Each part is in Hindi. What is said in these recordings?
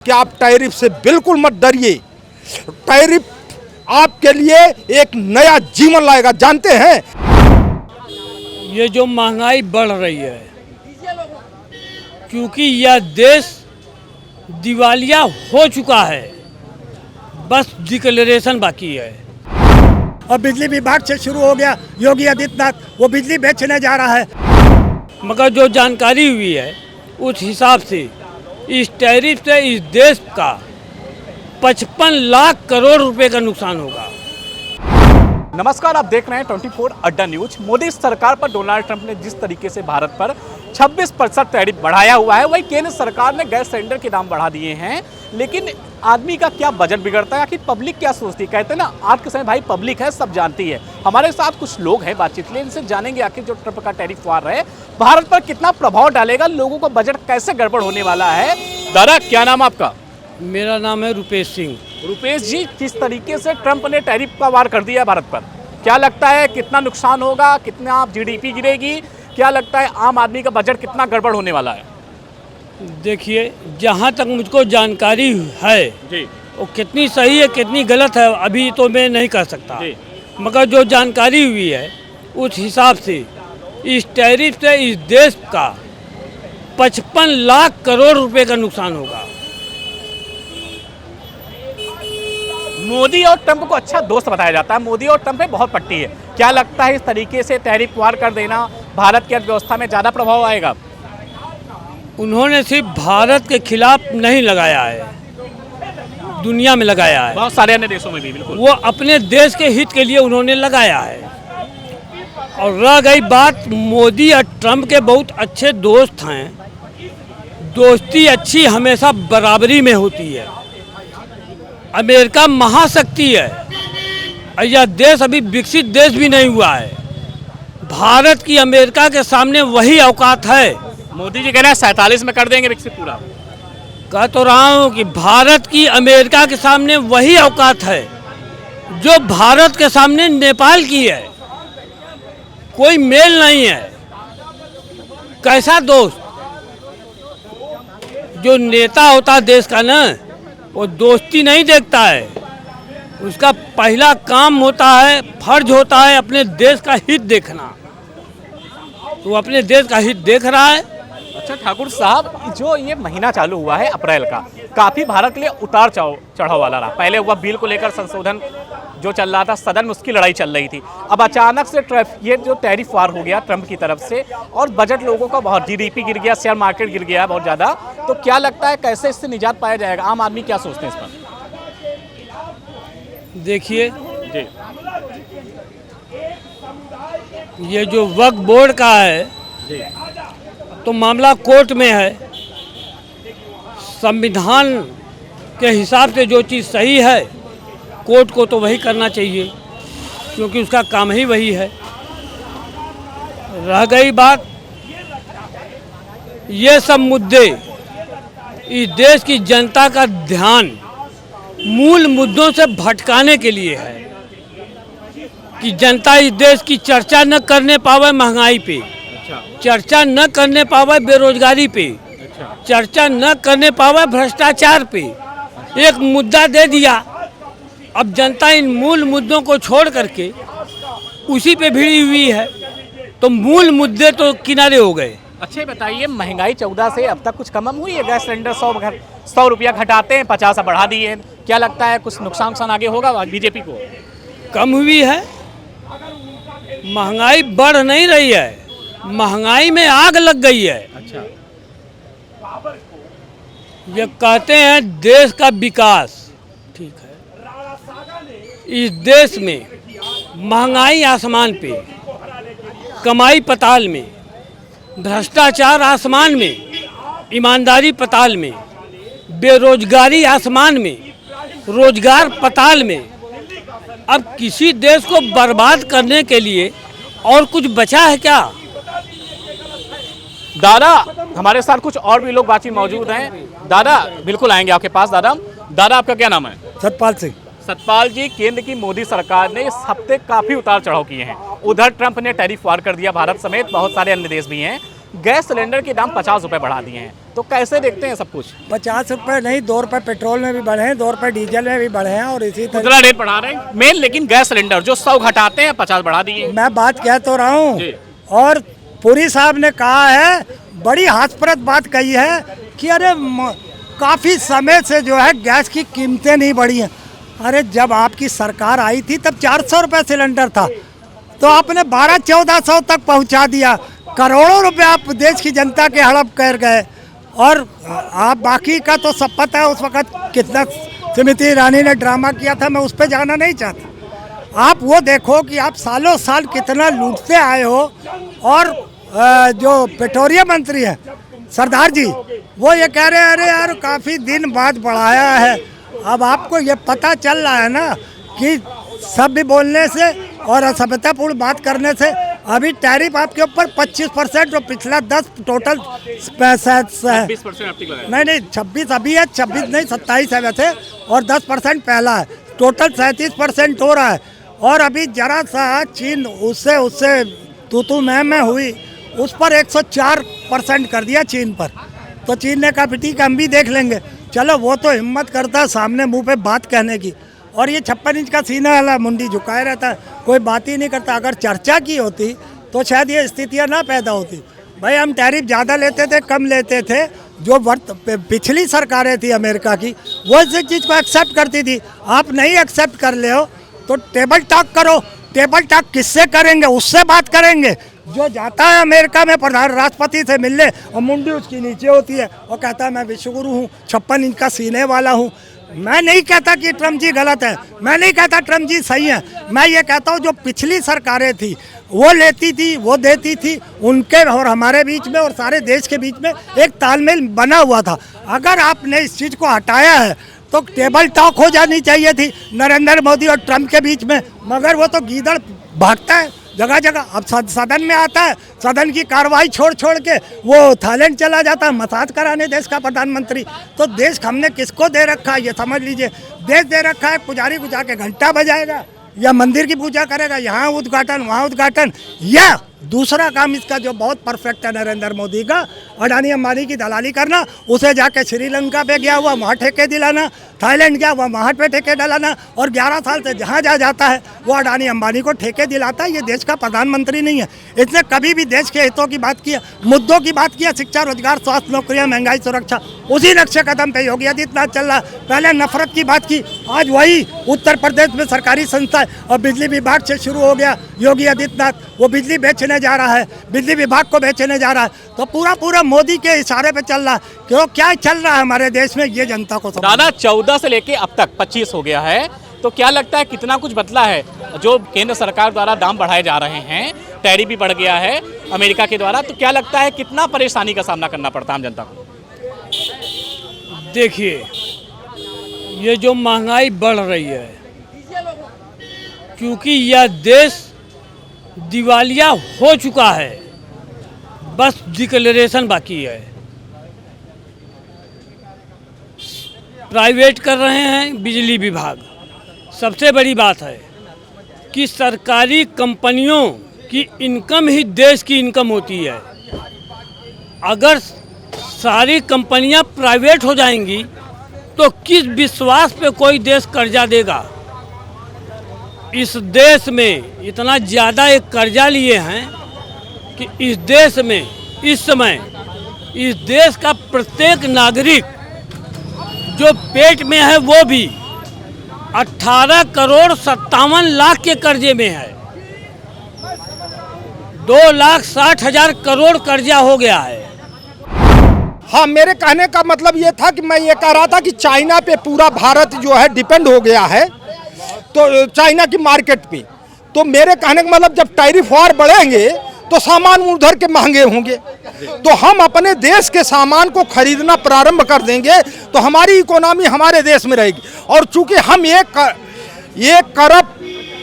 कि आप टैरिफ से बिल्कुल मत डरिए। टैरिफ आपके लिए एक नया जीवन लाएगा। जानते हैं ये जो महंगाई बढ़ रही है क्योंकि यह देश दिवालिया हो चुका है, बस डिक्लेरेशन बाकी है। और बिजली विभाग से शुरू हो गया योगी आदित्यनाथ, वो बिजली बेचने जा रहा है। मगर जो जानकारी हुई है उस हिसाब से इस टैरिफ से इस देश का 55 लाख करोड़ रुपए का नुकसान होगा। नमस्कार, आप देख रहे हैं 24 अड्डा न्यूज। मोदी सरकार पर डोनाल्ड ट्रंप ने जिस तरीके से भारत पर 26% टैरिफ बढ़ाया हुआ है, वही केंद्र सरकार ने गैस सिलेंडर के दाम बढ़ा दिए हैं। लेकिन आदमी का क्या बजट बिगड़ता है, आखिर पब्लिक क्या सोचती है? कहते हैं ना, आज के समय भाई पब्लिक है, सब जानती है। हमारे साथ कुछ लोग हैं बातचीत लिए, इनसे जानेंगे आखिर जो ट्रंप का टैरिफ वार है भारत पर कितना प्रभाव डालेगा, लोगों का बजट कैसे गड़बड़ होने वाला है। दादा, क्या नाम आपका? मेरा नाम है रुपेश सिंह। रुपेश जी, किस तरीके से ट्रंप ने टैरिफ का वार कर दिया भारत पर, क्या लगता है कितना नुकसान होगा, कितना जीडीपी गिरेगी, क्या लगता है आम आदमी का बजट कितना गड़बड़ होने वाला है? देखिए, जहाँ तक मुझको जानकारी है जी वो कितनी सही है कितनी गलत है अभी तो मैं नहीं कह सकता, जी। मगर जो जानकारी हुई है उस हिसाब से इस टैरिफ से इस देश का 55 लाख करोड़ रुपए का नुकसान होगा। मोदी और ट्रंप को अच्छा दोस्त बताया जाता है, मोदी और ट्रंप में बहुत पट्टी है। क्या लगता है इस तरीके से टैरिफ वार कर देना भारत की अर्थव्यवस्था में ज़्यादा प्रभाव आएगा? उन्होंने सिर्फ भारत के खिलाफ नहीं लगाया है, दुनिया में लगाया है, बहुत सारे अन्य देशों में भी। बिल्कुल, वो अपने देश के हित के लिए उन्होंने लगाया है। और रह गई बात, मोदी और ट्रंप के बहुत अच्छे दोस्त हैं। दोस्ती अच्छी हमेशा बराबरी में होती है। अमेरिका महाशक्ति है और यह देश अभी विकसित देश भी नहीं हुआ है। भारत की अमेरिका के सामने वही औकात है। मोदी जी कह रहे हैं 47 में कर देंगे विकसित पूरा। कह तो रहा हूँ कि भारत की अमेरिका के सामने वही औकात है जो भारत के सामने नेपाल की है। कोई मेल नहीं है। कैसा दोस्त? जो नेता होता है देश का ना, वो दोस्ती नहीं देखता है। उसका पहला काम होता है, फर्ज होता है अपने देश का हित देखना। तो अपने देश का हित देख रहा है। अच्छा ठाकुर साहब, जो ये महीना चालू हुआ है अप्रैल का, काफ़ी भारत के लिए उतार चढ़ाव वाला रहा। पहले हुआ बिल को लेकर संशोधन जो चल रहा था, सदन में उसकी लड़ाई चल रही थी। अब अचानक से ये जो टैरिफ वार हो गया ट्रंप की तरफ से, और बजट लोगों का बहुत, जीडीपी गिर गया, शेयर मार्केट गिर गया बहुत ज़्यादा। तो क्या लगता है कैसे इससे निजात पाया जाएगा? आम आदमी क्या सोचते हैं इस पर? देखिए जी, ये जो वक्फ बोर्ड का है जी, तो मामला कोर्ट में है। संविधान के हिसाब से जो चीज़ सही है कोर्ट को तो वही करना चाहिए, क्योंकि उसका काम ही वही है। रह गई बात, ये सब मुद्दे इस देश की जनता का ध्यान मूल मुद्दों से भटकाने के लिए है कि जनता इस देश की चर्चा न करने पावे महंगाई पे, चर्चा न करने पावे बेरोजगारी पे, चर्चा न करने पावे भ्रष्टाचार पे। एक मुद्दा दे दिया, अब जनता इन मूल मुद्दों को छोड़ करके उसी पे भिड़ी हुई है, तो मूल मुद्दे तो किनारे हो गए। अच्छा बताइए, महंगाई 14 से अब तक कुछ कम हुई है? गैस सिलेंडर 100 रुपया घटाते हैं, 50 बढ़ा दिए हैं। क्या लगता है कुछ नुकसान आगे होगा बीजेपी को? कम हुई है, महंगाई बढ़ नहीं रही है, महंगाई में आग लग गई है। अच्छा, ये कहते हैं देश का विकास, ठीक है। इस देश में महंगाई आसमान पे, कमाई पताल में, भ्रष्टाचार आसमान में, ईमानदारी पताल में, बेरोजगारी आसमान में, रोजगार पताल में। अब किसी देश को बर्बाद करने के लिए और कुछ बचा है क्या? दादा, हमारे साथ कुछ और भी लोग बातचीत मौजूद हैं। दादा, बिल्कुल आएंगे आपके पास। दादा आपका क्या नाम है? सतपाल सिंह। सतपाल जी, केंद्र की मोदी सरकार ने इस हफ्ते काफी उतार चढ़ाव किए हैं। उधर ट्रंप ने टैरिफ वार कर दिया, भारत समेत बहुत सारे अन्य देश भी हैं। गैस सिलेंडर के दाम 50 रुपए बढ़ा दिए हैं। तो कैसे देखते हैं सब कुछ? 50 रुपए नहीं, 2 रुपए पेट्रोल में भी बढ़े हैं, 2 रुपए डीजल में भी बढ़े हैं और इसी तरह उतना रेट बढ़ा रहे हैं मेन, लेकिन गैस सिलेंडर जो 100 घटाते हैं 50 बढ़ा दिए। मैं बात कह तो रहा हूँ। जी। और पुरी साहब ने कहा है, बड़ी हास्यप्रद बात कही है कि अरे काफ़ी समय से जो है गैस की कीमतें नहीं बढ़ी हैं। अरे जब आपकी सरकार आई थी तब 400 रुपये सिलेंडर था, तो आपने 1200-1400 तक पहुंचा दिया। करोड़ों रुपए आप देश की जनता के हड़प कर गए। और आप बाकी का तो सब पता है, उस वक़्त कितना स्मृति ईरानी ने ड्रामा किया था, मैं उस पर जाना नहीं चाहता। आप वो देखो कि आप सालों साल कितना लूटते आए हो। और जो पेट्रोलियम मंत्री हैं सरदार जी, वो ये कह रहे हैं अरे यार काफ़ी दिन बाद बढ़ाया है। अब आपको ये पता चल रहा है ना कि सब भी बोलने से और असभ्यतापूर्ण बात करने से अभी टैरिफ आपके ऊपर 25% और पिछला 10 टोटल 20% नहीं 26 अभी है, 26 नहीं 27 है वैसे, और 10% पहला है, टोटल 37% हो रहा है। और अभी जरा सा चीन उससे तू मैं हुई, उस पर 104% कर दिया चीन पर। तो चीन ने कहा ठीक है हम भी देख लेंगे। चलो वो तो हिम्मत करता है सामने मुंह पे बात कहने की, और ये 56 इंच का सीना वाला मुंडी झुकाए रहता है, कोई बात ही नहीं करता। अगर चर्चा की होती तो शायद ये स्थितियाँ ना पैदा होती। भाई हम टैरिफ ज़्यादा लेते थे कम लेते थे, जो पिछली सरकारें थी अमेरिका की वो इस चीज़ को एक्सेप्ट करती थी। आप नहीं एक्सेप्ट कर ले हो तो टेबल टॉक करो। टेबल टॉक किससे करेंगे? उससे बात करेंगे जो जाता है अमेरिका में प्रधान राष्ट्रपति से मिलने और मुंडी उसकी नीचे होती है और कहता है मैं विश्वगुरु हूँ, 56 इंच का सीने वाला हूँ। मैं नहीं कहता कि ट्रम्प जी गलत है, मैं नहीं कहता ट्रम्प जी सही है। मैं ये कहता हूँ जो पिछली सरकारें थी वो लेती थी, वो देती थी, उनके और हमारे बीच में और सारे देश के बीच में एक तालमेल बना हुआ था। अगर आपने इस चीज़ को हटाया है तो टेबल टॉक हो जानी चाहिए थी नरेंद्र मोदी और ट्रम्प के बीच में, मगर वो तो गीदड़ भागता है जगह जगह। अब सदन में आता है, सदन की कार्रवाई छोड़ के वो थाईलैंड चला जाता है मसाज कराने देश का प्रधानमंत्री। तो देश हमने किसको दे रखा है ये समझ लीजिए। देश दे रखा है पुजारी को जाके घंटा बजाएगा या मंदिर की पूजा करेगा, यहाँ उद्घाटन वहाँ उद्घाटन। या दूसरा काम इसका जो बहुत परफेक्ट है नरेंद्र मोदी का, अडानी अंबानी की दलाली करना, उसे जाके श्रीलंका पे गया हुआ वहाँ ठेके दिलाना, थाईलैंड गया हुआ वहाँ पे ठेके डालाना, और 11 साल से जहाँ जाता है वो अडानी अंबानी को ठेके दिलाता है। ये देश का प्रधानमंत्री नहीं है। इसने कभी भी देश के हितों की बात किया, मुद्दों की बात किया, शिक्षा रोजगार स्वास्थ्य नौकरियाँ महंगाई सुरक्षा, उसी नक्शे कदम पे योगी आदित्यनाथ चल रहा है। पहले नफरत की बात की, आज वही उत्तर प्रदेश में सरकारी संस्था और बिजली विभाग से शुरू हो गया योगी आदित्यनाथ, वो बिजली बेचने जा रहा है, बिजली विभाग को बेचने जा रहा है। तो पूरा मोदी के इशारे पे चल रहा है। क्यों क्या चल रहा है हमारे देश में ये जनता को समझ। दादा 14 से लेके अब तक 25 हो गया है, तो क्या लगता है कितना कुछ बदला है? जो केंद्र सरकार द्वारा दाम बढ़ाए जा रहे हैं, टैरिफ भी बढ़ गया है अमेरिका के द्वारा, तो क्या लगता है कितना परेशानी का सामना करना पड़ता है आम जनता को? देखिए ये जो महंगाई बढ़ रही है, क्योंकि यह देश दिवालिया हो चुका है, बस डिक्लेरेशन बाकी है। प्राइवेट कर रहे हैं बिजली विभाग। सबसे बड़ी बात है कि सरकारी कंपनियों की इनकम ही देश की इनकम होती है। अगर सारी कंपनियां प्राइवेट हो जाएंगी तो किस विश्वास पे कोई देश कर्जा देगा? इस देश में इतना ज़्यादा एक कर्जा लिए हैं कि इस देश में इस समय इस देश का प्रत्येक नागरिक जो पेट में है वो भी 18 करोड़ 57 लाख के कर्जे में है। 2,60,000 करोड़ कर्जा हो गया है। हाँ, मेरे कहने का मतलब ये था कि मैं ये कह रहा था कि चाइना पे पूरा भारत जो है डिपेंड हो गया है, तो चाइना की मार्केट पे। तो मेरे कहने का मतलब जब टैरिफ वार बढ़ेंगे तो सामान उधर के महंगे होंगे, तो हम अपने देश के सामान को खरीदना प्रारंभ कर देंगे तो हमारी इकोनॉमी हमारे देश में रहेगी। और चूंकि हम एक अरब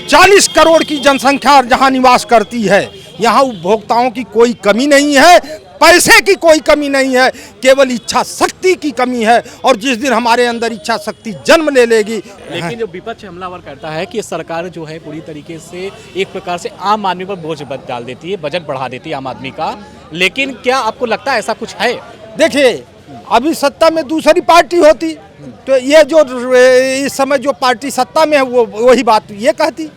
40 करोड़ की जनसंख्या जहां निवास करती है, यहाँ उपभोक्ताओं की कोई कमी नहीं है, पैसे की कोई कमी नहीं है, केवल इच्छा शक्ति की कमी है। और जिस दिन हमारे अंदर इच्छा शक्ति जन्म ले लेगी। लेकिन जो विपक्ष हमलावर करता है कि सरकार जो है पूरी तरीके से एक प्रकार से आम आदमी पर बोझ डाल देती है, बजट बढ़ा देती है आम आदमी का, लेकिन क्या आपको लगता है ऐसा कुछ है? देखिए, अभी सत्ता में दूसरी पार्टी होती तो ये जो इस समय जो पार्टी सत्ता में है वो वही बात ये कहती।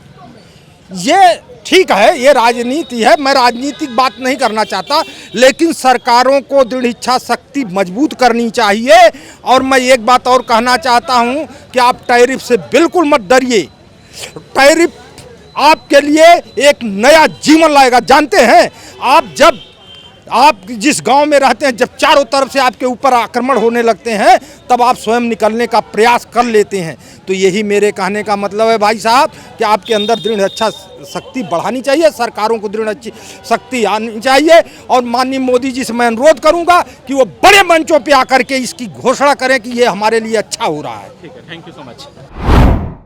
ये ठीक है, ये राजनीति है, मैं राजनीतिक बात नहीं करना चाहता, लेकिन सरकारों को दृढ़ इच्छा शक्ति मजबूत करनी चाहिए। और मैं एक बात और कहना चाहता हूं कि आप टैरिफ से बिल्कुल मत डरिए। टैरिफ आपके लिए एक नया जीवन लाएगा। जानते हैं, आप जिस गांव में रहते हैं, जब चारों तरफ से आपके ऊपर आक्रमण होने लगते हैं, तब आप स्वयं निकलने का प्रयास कर लेते हैं। तो यही मेरे कहने का मतलब है भाई साहब कि आपके अंदर दृढ़ इच्छा शक्ति बढ़ानी चाहिए, सरकारों को दृढ़ अच्छी शक्ति आनी चाहिए। और माननीय मोदी जी से मैं अनुरोध करूंगा कि वो बड़े मंचों पे आकर के इसकी घोषणा करें कि ये हमारे लिए अच्छा हो रहा है। ठीक है, thank you so much.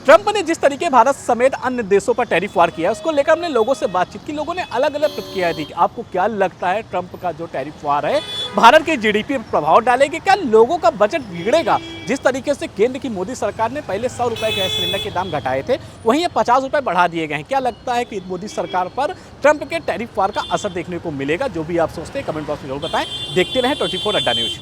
Trump ने जिस तरीके भारत समेत अन्य देशों पर टैरिफ वार किया, उसको लेकर हमने लोगों से बातचीत की। लोगों ने अलग अलग प्रतिक्रियाएं दी। आपको क्या लगता है, ट्रंप का जो टैरिफ वार है भारत के जीडीपी पर प्रभाव डालेगी? क्या लोगों का बजट बिगड़ेगा? जिस तरीके से केंद्र की मोदी सरकार ने पहले 100 रुपए गैस सिलेंडर के दाम घटाए थे, वहीं ये 50 रुपए बढ़ा दिए गए हैं। क्या लगता है कि मोदी सरकार पर ट्रंप के टैरिफ वार का असर देखने को मिलेगा? जो भी आप सोचते हैं कमेंट बॉक्स में जरूर बताएं। देखते रहें 24 अड्डा न्यूज।